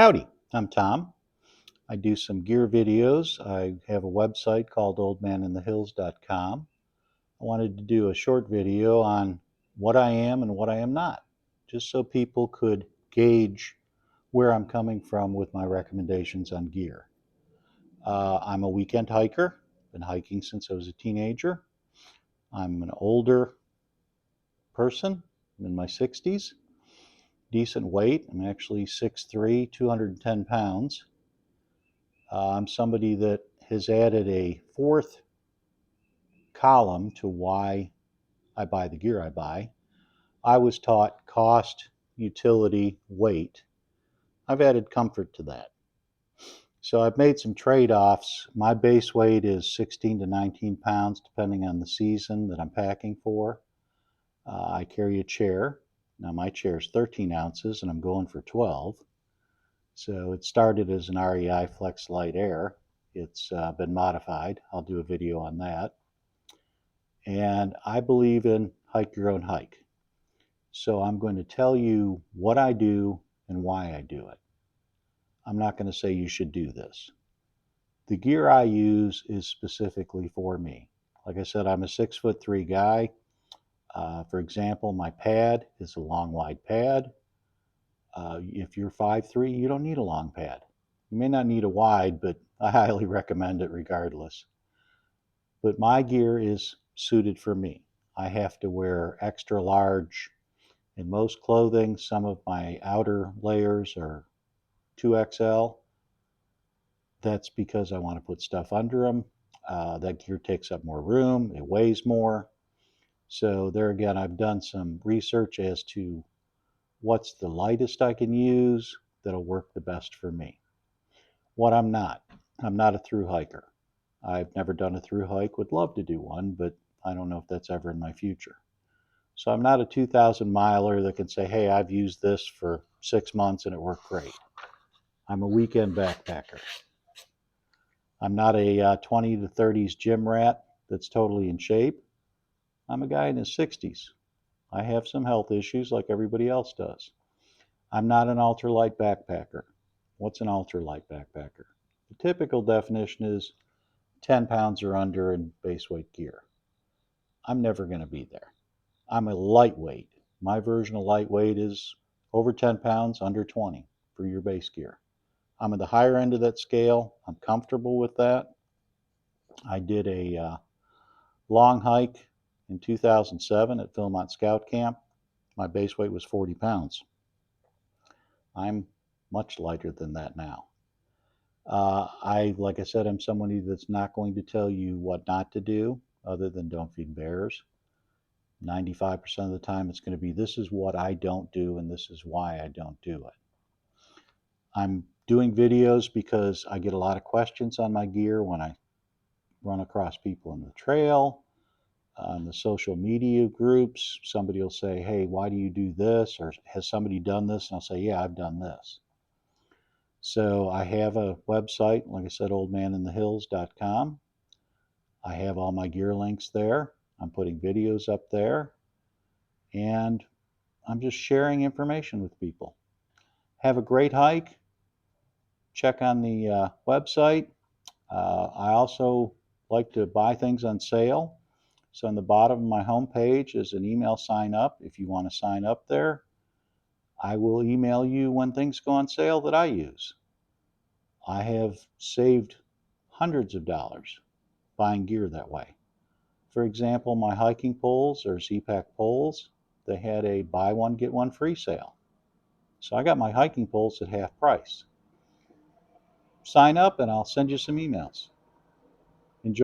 Howdy, I'm Tom. I do some gear videos. I have a website called oldmaninthehills.com. I wanted to do a short video on what I am and what I am not, just so people could gauge where I'm coming from with my recommendations on gear. I'm a weekend hiker, been hiking since I was a teenager. I'm an older person, I'm in my 60s, decent weight. I'm actually 6'3", 210 pounds. I'm somebody that has added a fourth column to why I buy the gear I buy. I was taught cost, utility, weight. I've added comfort to that. So I've made some trade-offs. My base weight is 16 to 19 pounds, depending on the season that I'm packing for. I carry a chair. Now my chair is 13 ounces and I'm going for 12. So it started as an REI Flex Light Air. It's been modified. I'll do a video on that. And I believe in hike your own hike. So I'm going to tell you what I do and why I do it. I'm not going to say you should do this. The gear I use is specifically for me. Like I said, I'm a 6'3" guy. For example, my pad is a long, wide pad. If you're 5'3", you don't need a long pad. You may not need a wide, but I highly recommend it regardless. But my gear is suited for me. I have to wear extra large in most clothing. Some of my outer layers are 2XL. That's because I want to put stuff under them. That gear takes up more room, it weighs more. So there again, I've done some research as to what's the lightest I can use that'll work the best for me. What I'm not a through hiker. I've never done a through hike, would love to do one, but I don't know if that's ever in my future. So I'm not a 2,000 miler that can say, hey, I've used this for 6 months and it worked great. I'm a weekend backpacker. I'm not a 20 to 30s gym rat that's totally in shape. I'm a guy in his 60s. I have some health issues like everybody else does. I'm not an ultralight backpacker. What's an ultralight backpacker? The typical definition is 10 pounds or under in base weight gear. I'm never going to be there. I'm a lightweight. My version of lightweight is over 10 pounds, under 20 for your base gear. I'm at the higher end of that scale. I'm comfortable with that. I did a long hike in 2007 at Philmont Scout Camp. My base weight was 40 pounds. I'm much lighter than that now. Like I said, I'm somebody that's not going to tell you what not to do other than don't feed bears. 95% of the time it's going to be, this is what I don't do and this is why I don't do it. I'm doing videos because I get a lot of questions on my gear when I run across people in the trail, on the social media groups. Somebody will say, hey, why do you do this? Or has somebody done this? And I'll say, yeah, I've done this. So I have a website, like I said, oldmaninthehills.com. I have all my gear links there. I'm putting videos up there. And I'm just sharing information with people. Have a great hike. Check on the website. I also like to buy things on sale. So on the bottom of my homepage is an email sign up. If you want to sign up there, I will email you when things go on sale that I use. I have saved hundreds of dollars buying gear that way. For example, my hiking poles or Z-Pack poles, they had a buy one, get one free sale. So I got my hiking poles at half price. Sign up and I'll send you some emails.